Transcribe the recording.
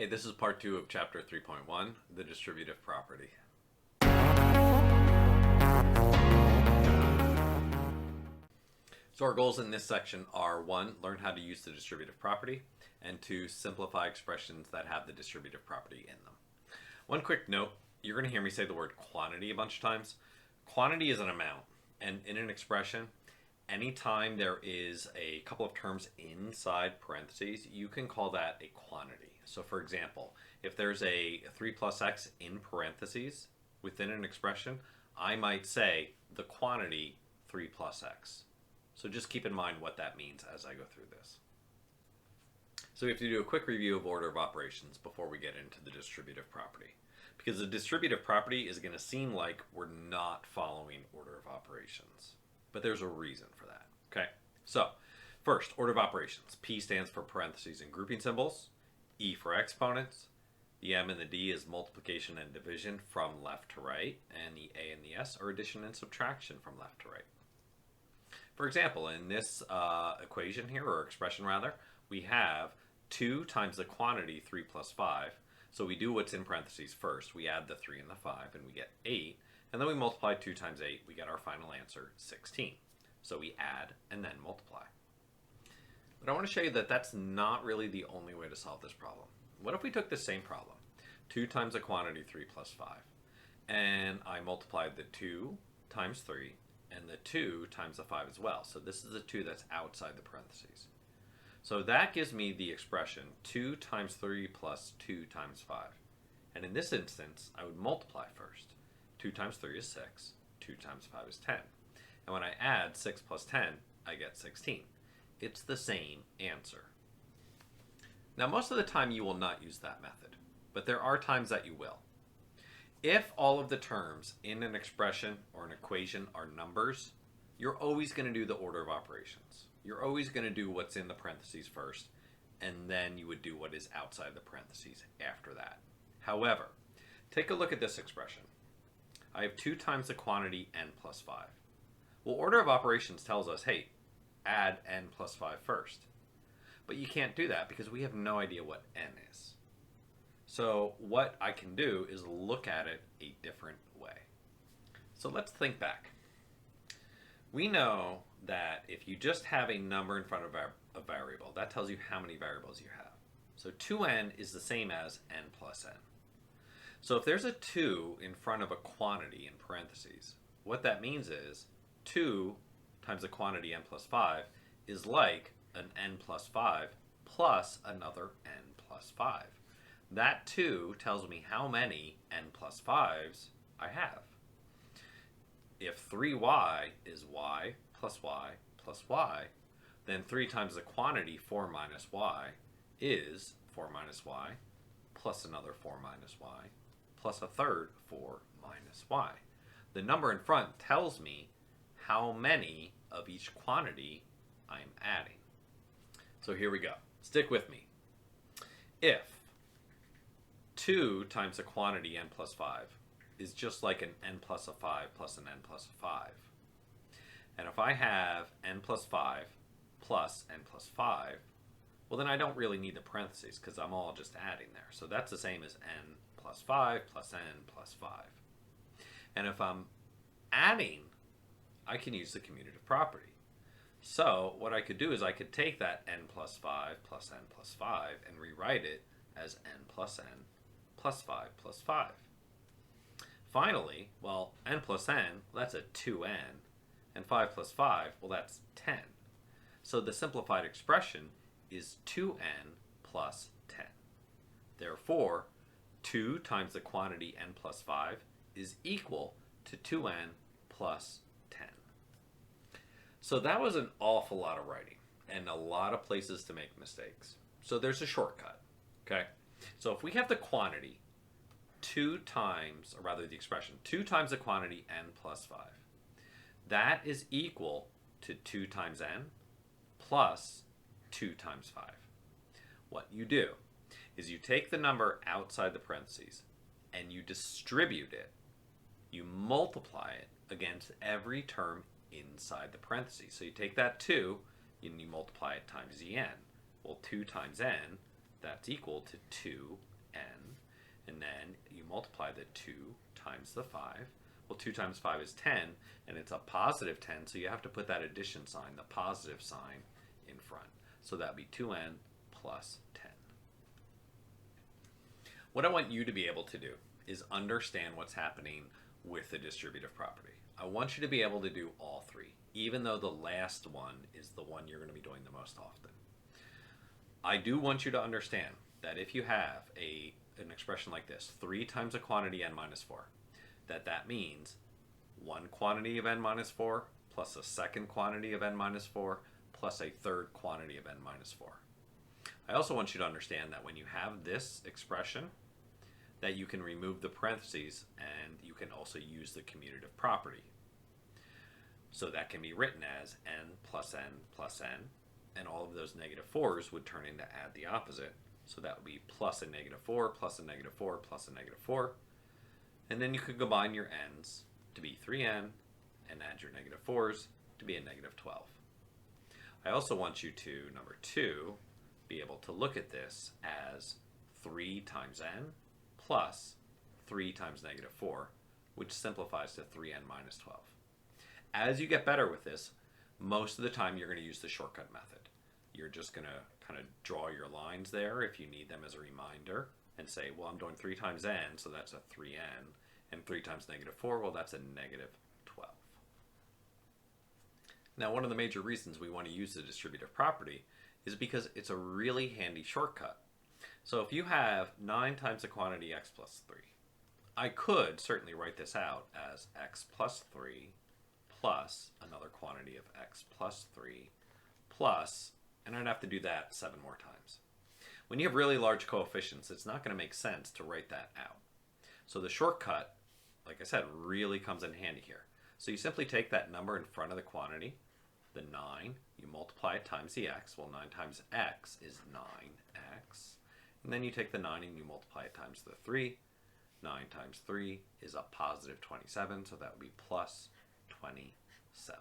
Hey, this is part 2 of chapter 3.1, the distributive property. So our goals in this section are 1, learn how to use the distributive property, and 2, simplify expressions that have the distributive property in them. One quick note, you're going to hear me say the word quantity a bunch of times. Quantity is an amount, and in an expression, anytime there is a couple of terms inside parentheses, you can call that a quantity. So for example, if there's a 3 plus x in parentheses within an expression, I might say the quantity 3 plus x. So just keep in mind what that means as I go through this. So we have to do a quick review of order of operations before we get into the distributive property. Because the distributive property is going to seem like we're not following order of operations. But there's a reason for that. Okay, so first, order of operations. P stands for parentheses and grouping symbols. E for exponents. The M and the D is multiplication and division from left to right. And the A and the S are addition and subtraction from left to right. For example, in this equation here, or expression rather, we have 2 times the quantity 3 plus 5. So we do what's in parentheses first. We add the 3 and the 5 and we get 8. And then we multiply 2 times 8. We get our final answer, 16. So we add and then multiply. But I want to show you that that's not really the only way to solve this problem. What if we took the same problem, 2 times the quantity 3 plus 5, and I multiplied the 2 times 3 and the 2 times the 5 as well. So this is the 2 that's outside the parentheses. So that gives me the expression 2 times 3 plus 2 times 5. And in this instance, I would multiply first. 2 times 3 is 6. 2 times 5 is 10. And when I add 6 plus 10, I get 16. It's the same answer. Now, most of the time you will not use that method, but there are times that you will. If all of the terms in an expression or an equation are numbers, you're always going to do the order of operations. You're always going to do what's in the parentheses first, and then you would do what is outside the parentheses after that. However, take a look at this expression. I have 2 times the quantity n plus 5. Well, order of operations tells us, hey, add n plus 5 first. But you can't do that because we have no idea what n is. So what I can do is look at it a different way. So let's think back. We know that if you just have a number in front of a variable, that tells you how many variables you have. So 2n is the same as n plus n. So if there's a 2 in front of a quantity in parentheses, what that means is 2 times the quantity n plus 5 is like an n plus 5 plus another n plus 5. That 2 tells me how many n plus 5s I have. If 3y is y plus y plus y, then 3 times the quantity 4 minus y is 4 minus y plus another 4 minus y plus a third 4 minus y. The number in front tells me how many of each quantity I'm adding. So here we go. Stick with me. If 2 times the quantity n plus 5 is just like an n plus a 5 plus an n plus a 5, and if I have n plus 5 plus n plus 5, well then I don't really need the parentheses because I'm all just adding there. So that's the same as n plus 5 plus n plus 5. And if I'm adding, I can use the commutative property. So what I could do is I could take that n plus 5 plus n plus 5 and rewrite it as n plus n plus 5 plus 5. Finally, well, n plus n, that's a 2n, and 5 plus 5, well, that's 10. So the simplified expression is 2n plus 10. Therefore, 2 times the quantity n plus 5 is equal to 2n plus 10. So that was an awful lot of writing and a lot of places to make mistakes. So there's a shortcut, okay? So if we have the quantity 2 times, or rather the expression, 2 times the quantity n plus 5, that is equal to 2 times n plus 2 times 5. What you do is you take the number outside the parentheses and you distribute it. You multiply it against every term inside the parentheses. So you take that 2 and you multiply it times the n. Well, 2 times n, that's equal to and then you multiply the 2 times the 5. Well, 2 times 5 is 10, and it's a positive 10, so you have to put that addition sign, the positive sign, in front. So that would be 2n plus 10. What I want you to be able to do is understand what's happening with the distributive property. I want you to be able to do all three, even though the last one is the one you're going to be doing the most often. I do want you to understand that if you have an expression like this, 3 times a quantity n minus 4, that means one quantity of n minus 4 plus a second quantity of n minus 4 plus a third quantity of n minus 4. I also want you to understand that when you have this expression, that you can remove the parentheses and you can also use the commutative property. So that can be written as n plus n, and all of those negative 4s would turn into add the opposite. So that would be plus a negative 4, plus a negative 4, plus a negative 4. And then you could combine your n's to be 3n and add your negative 4s to be a negative 12. I also want you to, number 2, be able to look at this as 3 times n plus 3 times negative 4, which simplifies to 3n minus 12. As you get better with this, most of the time you're going to use the shortcut method. You're just going to kind of draw your lines there if you need them as a reminder and say, well, I'm doing 3 times n, so that's a 3n, and 3 times negative 4, well, that's a negative 12. Now, one of the major reasons we want to use the distributive property is because it's a really handy shortcut. So if you have 9 times the quantity x plus 3, I could certainly write this out as x plus 3 plus another quantity of x plus 3 plus, and I'd have to do that 7 more times. When you have really large coefficients, it's not going to make sense to write that out. So the shortcut, like I said, really comes in handy here. So you simply take that number in front of the quantity, the 9, you multiply it times the x. Well, 9 times x is 9x. And then you take the 9 and you multiply it times the 3. 9 times 3 is a positive 27, so that would be plus 27.